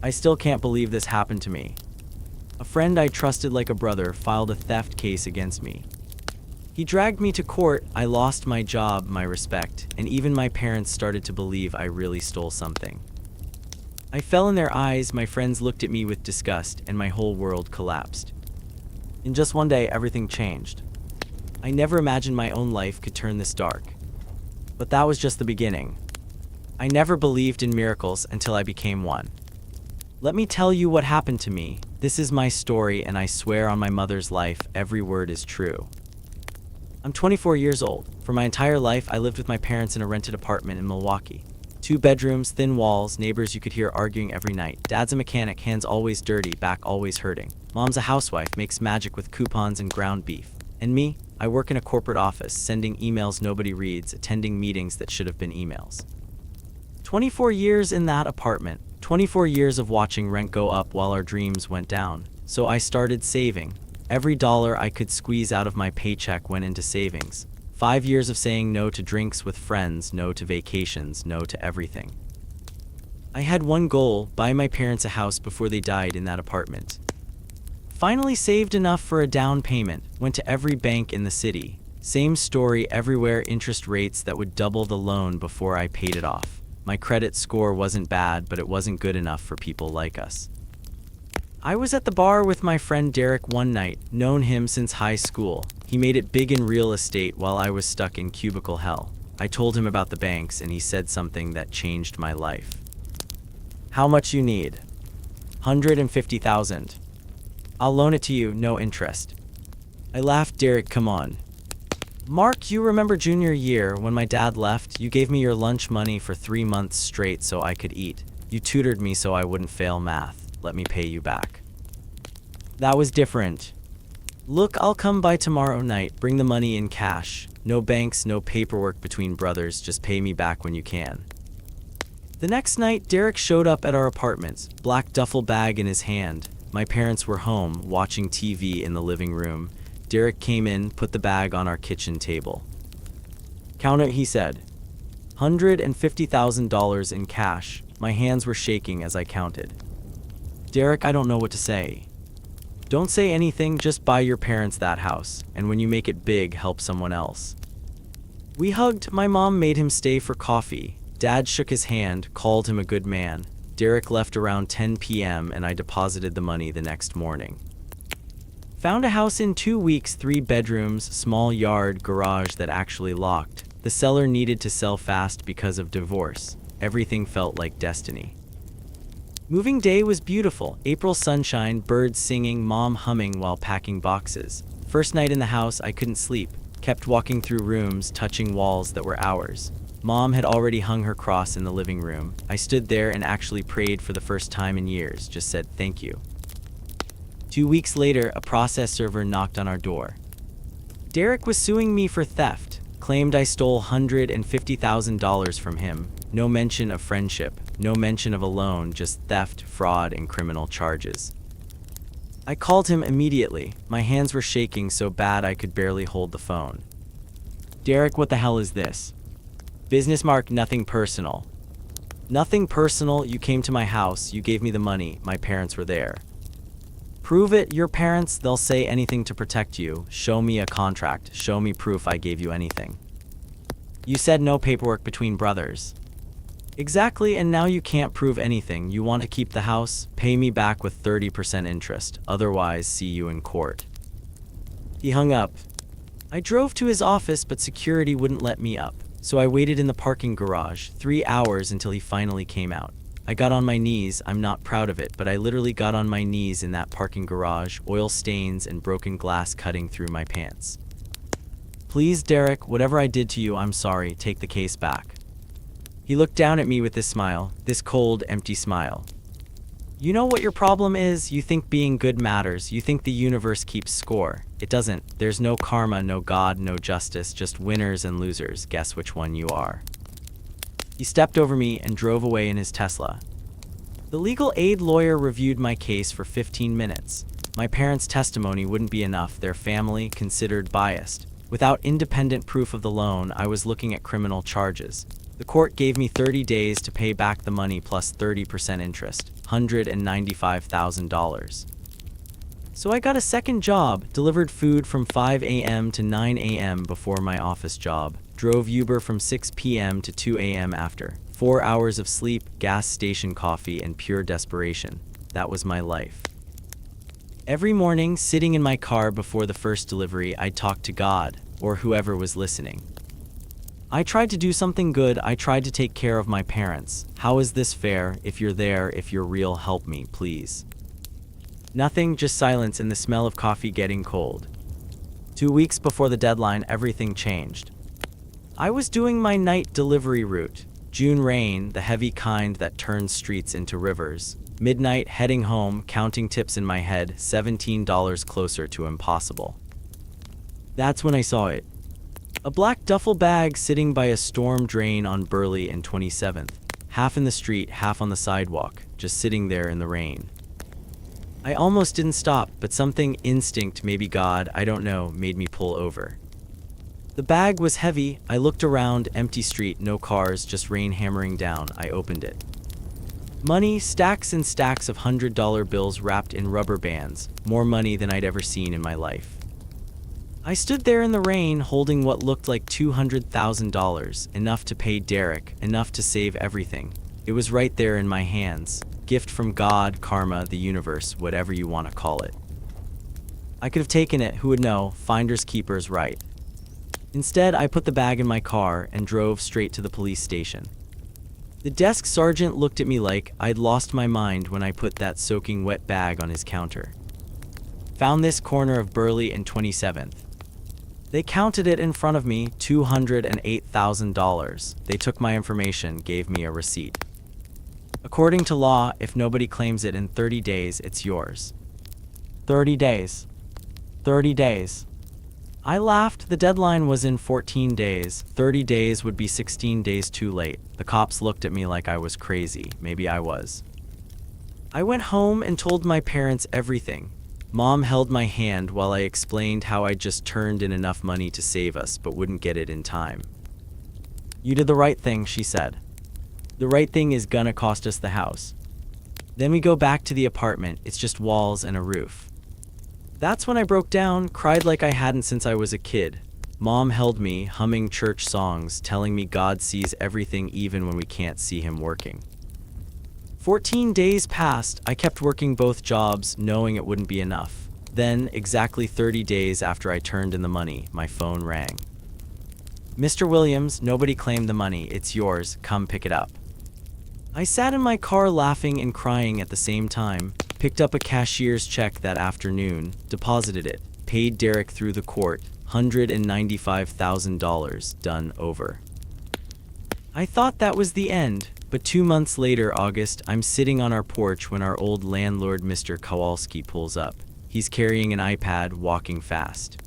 I still can't believe this happened to me. A friend I trusted like a brother filed a theft case against me. He dragged me to court, I lost my job, my respect, and even my parents started to believe I really stole something. I fell in their eyes, my friends looked at me with disgust, and my whole world collapsed. In just one day, everything changed. I never imagined my own life could turn this dark. But that was just the beginning. I never believed in miracles until I became one. Let me tell you what happened to me. This is my story, and I swear on my mother's life, every word is true. I'm 24 years old. For my entire life, I lived with my parents in a rented apartment in Milwaukee. 2 bedrooms, thin walls, neighbors you could hear arguing every night. Dad's a mechanic, hands always dirty, back always hurting. Mom's a housewife, makes magic with coupons and ground beef. And me, I work in a corporate office, sending emails nobody reads, attending meetings that should have been emails. 24 years in that apartment. 24 years of watching rent go up while our dreams went down. So I started saving. Every dollar I could squeeze out of my paycheck went into savings. 5 years of saying no to drinks with friends, no to vacations, no to everything. I had one goal, buy my parents a house before they died in that apartment. Finally saved enough for a down payment, went to every bank in the city. Same story everywhere, interest rates that would double the loan before I paid it off. My credit score wasn't bad, but it wasn't good enough for people like us. I was at the bar with my friend Derek one night, known him since high school. He made it big in real estate while I was stuck in cubicle hell. I told him about the banks and he said something that changed my life. How much you need? 150,000. I'll loan it to you, no interest. I laughed. Derek, come on. Mark, you remember junior year when my dad left? You gave me your lunch money for 3 months straight so I could eat. You tutored me so I wouldn't fail math. Let me pay you back. That was different. Look, I'll come by tomorrow night. Bring the money in cash. No banks, no paperwork between brothers. Just pay me back when you can. The next night, Derek showed up at our apartment, black duffel bag in his hand. My parents were home, watching TV in the living room. Derek came in, put the bag on our kitchen table. Count it, he said. $150,000 in cash. My hands were shaking as I counted. Derek, I don't know what to say. Don't say anything, just buy your parents that house, and when you make it big, help someone else. We hugged. My mom made him stay for coffee. Dad shook his hand, called him a good man. Derek left around 10 p.m. and I deposited the money the next morning. Found a house in 2 weeks, 3 bedrooms, small yard, garage that actually locked. The seller needed to sell fast because of divorce. Everything felt like destiny. Moving day was beautiful. April sunshine, birds singing, mom humming while packing boxes. First night in the house, I couldn't sleep. Kept walking through rooms, touching walls that were ours. Mom had already hung her cross in the living room. I stood there and actually prayed for the first time in years, just said thank you. 2 weeks later, a process server knocked on our door. Derek was suing me for theft, claimed I stole $150,000 from him. No mention of friendship, no mention of a loan, just theft, fraud, and criminal charges. I called him immediately. My hands were shaking so bad I could barely hold the phone. Derek, what the hell is this? Business Mark, nothing personal. Nothing personal, you came to my house, you gave me the money, my parents were there. Prove it, your parents, they'll say anything to protect you. Show me a contract, show me proof I gave you anything. You said no paperwork between brothers. Exactly, and now you can't prove anything. You want to keep the house? Pay me back with 30% interest, otherwise see you in court. He hung up. I drove to his office, but security wouldn't let me up. So I waited in the parking garage, 3 hours until he finally came out. I got on my knees. I'm not proud of it, but I literally got on my knees in that parking garage, oil stains and broken glass cutting through my pants. Please, Derek, whatever I did to you, I'm sorry. Take the case back. He looked down at me with this smile, this cold, empty smile. You know what your problem is? You think being good matters. You think the universe keeps score. It doesn't. There's no karma, no God, no justice, just winners and losers. Guess which one you are. He stepped over me and drove away in his Tesla. The legal aid lawyer reviewed my case for 15 minutes. My parents' testimony wouldn't be enough. Their family considered biased. Without independent proof of the loan, I was looking at criminal charges. The court gave me 30 days to pay back the money plus 30% interest, $195,000. So I got a second job, delivered food from 5 a.m. to 9 a.m. before my office job, drove Uber from 6 p.m. to 2 a.m. after. 4 hours of sleep, gas station coffee, and pure desperation. That was my life. Every morning, sitting in my car before the first delivery, I'd talk to God, or whoever was listening. I tried to do something good. I tried to take care of my parents. How is this fair? If you're there, if you're real, help me, please. Nothing, just silence and the smell of coffee getting cold. 2 weeks before the deadline, everything changed. I was doing my night delivery route. June rain, the heavy kind that turns streets into rivers. Midnight, heading home, counting tips in my head, $17 closer to impossible. That's when I saw it. A black duffel bag sitting by a storm drain on Burleigh and 27th. Half in the street, half on the sidewalk, just sitting there in the rain. I almost didn't stop, but something, instinct, maybe God, I don't know, made me pull over. The bag was heavy. I looked around, empty street, no cars, just rain hammering down. I opened it. Money, stacks and stacks of $100 bills wrapped in rubber bands, more money than I'd ever seen in my life. I stood there in the rain, holding what looked like $200,000, enough to pay Derek, enough to save everything. It was right there in my hands. Gift from God, karma, the universe, whatever you want to call it. I could have taken it, who would know, finders keepers right. Instead, I put the bag in my car and drove straight to the police station. The desk sergeant looked at me like I'd lost my mind when I put that soaking wet bag on his counter. Found this corner of Burleigh and 27th. They counted it in front of me, $208,000. They took my information, gave me a receipt. According to law, if nobody claims it in 30 days, it's yours. 30 days. 30 days. I laughed. The deadline was in 14 days. 30 days would be 16 days too late. The cops looked at me like I was crazy. Maybe I was. I went home and told my parents everything. Mom held my hand while I explained how I just turned in enough money to save us but wouldn't get it in time. You did the right thing, she said. The right thing is gonna cost us the house. Then we go back to the apartment. It's just walls and a roof. That's when I broke down, cried like I hadn't since I was a kid. Mom held me, humming church songs, telling me God sees everything even when we can't see him working. 14 days passed. I kept working both jobs, knowing it wouldn't be enough. Then, exactly 30 days after I turned in the money, my phone rang. Mr. Williams, nobody claimed the money. It's yours. Come pick it up. I sat in my car laughing and crying at the same time, picked up a cashier's check that afternoon, deposited it, paid Derek through the court, $195,000, done, over. I thought that was the end, but 2 months later, August, I'm sitting on our porch when our old landlord, Mr. Kowalski, pulls up. He's carrying an iPad, walking fast.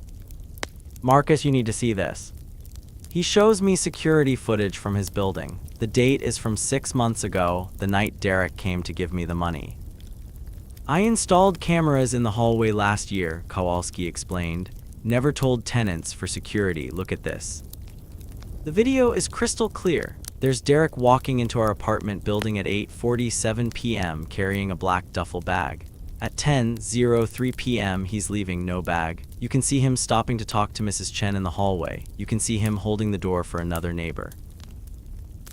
Marcus, you need to see this. He shows me security footage from his building. The date is from 6 months ago, the night Derek came to give me the money. I installed cameras in the hallway last year, Kowalski explained. Never told tenants for security. Look at this. The video is crystal clear. There's Derek walking into our apartment building at 8:47 p.m. carrying a black duffel bag. At 10:03 p.m. he's leaving, no bag. You can see him stopping to talk to Mrs. Chen in the hallway. You can see him holding the door for another neighbor.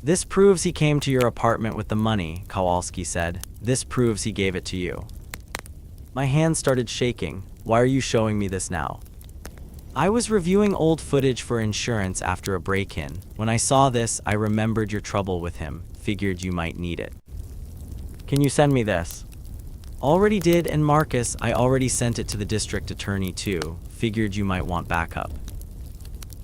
This proves he came to your apartment with the money, Kowalski said. This proves he gave it to you. My hands started shaking. Why are you showing me this now? I was reviewing old footage for insurance after a break-in. When I saw this, I remembered your trouble with him. Figured you might need it. Can you send me this? Already did, and Marcus, I already sent it to the district attorney too. Figured you might want backup.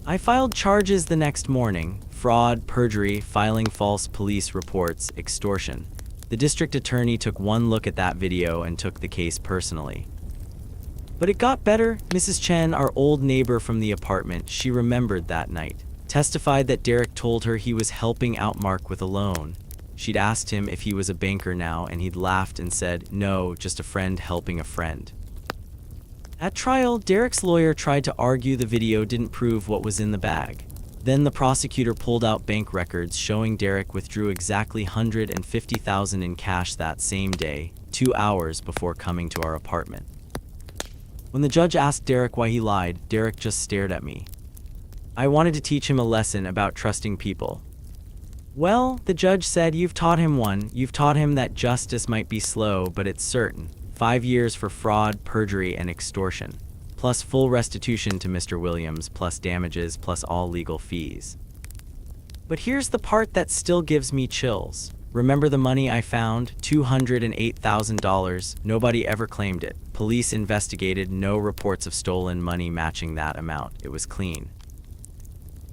I filed charges the next morning. Fraud, perjury, filing false police reports, extortion. The district attorney took one look at that video and took the case personally. But it got better. Mrs. Chen, our old neighbor from the apartment, she remembered that night. Testified that Derek told her he was helping out Mark with a loan. She'd asked him if he was a banker now, and he'd laughed and said, no, just a friend helping a friend. At trial, Derek's lawyer tried to argue the video didn't prove what was in the bag. Then the prosecutor pulled out bank records showing Derek withdrew exactly $150,000 in cash that same day, 2 hours before coming to our apartment. When the judge asked Derek why he lied, Derek just stared at me. I wanted to teach him a lesson about trusting people. Well, the judge said, you've taught him that justice might be slow, but it's certain. 5 years for fraud, perjury, and extortion, plus full restitution to Mr. Williams, plus damages, plus all legal fees. But here's the part that still gives me chills. Remember the money I found? $208,000. Nobody ever claimed it. Police investigated, no reports of stolen money matching that amount. It was clean.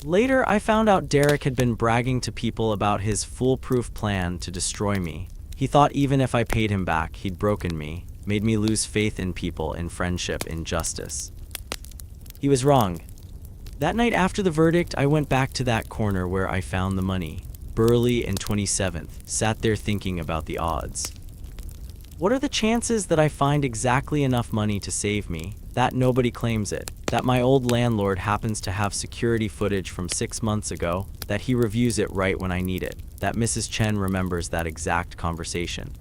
Later, I found out Derek had been bragging to people about his foolproof plan to destroy me. He thought even if I paid him back, he'd broken me, made me lose faith in people, in friendship, in justice. He was wrong. That night after the verdict, I went back to that corner where I found the money. Burley and 27th, sat there thinking about the odds. What are the chances that I find exactly enough money to save me, that nobody claims it, that my old landlord happens to have security footage from 6 months ago, that he reviews it right when I need it, that Mrs. Chen remembers that exact conversation?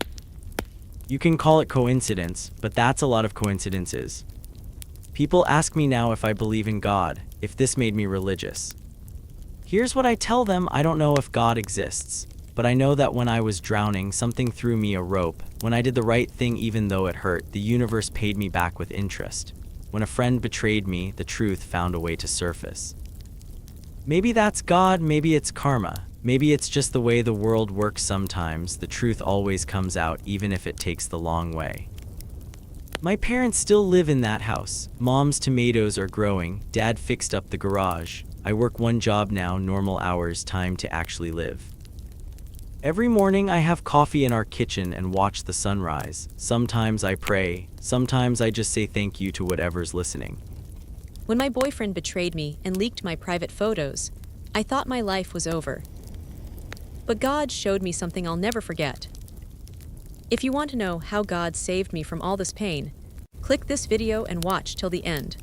You can call it coincidence, but that's a lot of coincidences. People ask me now if I believe in God, if this made me religious. Here's what I tell them: I don't know if God exists, but I know that when I was drowning, something threw me a rope. When I did the right thing even though it hurt, the universe paid me back with interest. When a friend betrayed me, the truth found a way to surface. Maybe that's God, maybe it's karma. Maybe it's just the way the world works sometimes. The truth always comes out, even if it takes the long way. My parents still live in that house. Mom's tomatoes are growing. Dad fixed up the garage. I work one job now, normal hours, time to actually live. Every morning I have coffee in our kitchen and watch the sunrise. Sometimes I pray. Sometimes I just say thank you to whatever's listening. When my boyfriend betrayed me and leaked my private photos, I thought my life was over. But God showed me something I'll never forget. If you want to know how God saved me from all this pain, click this video and watch till the end.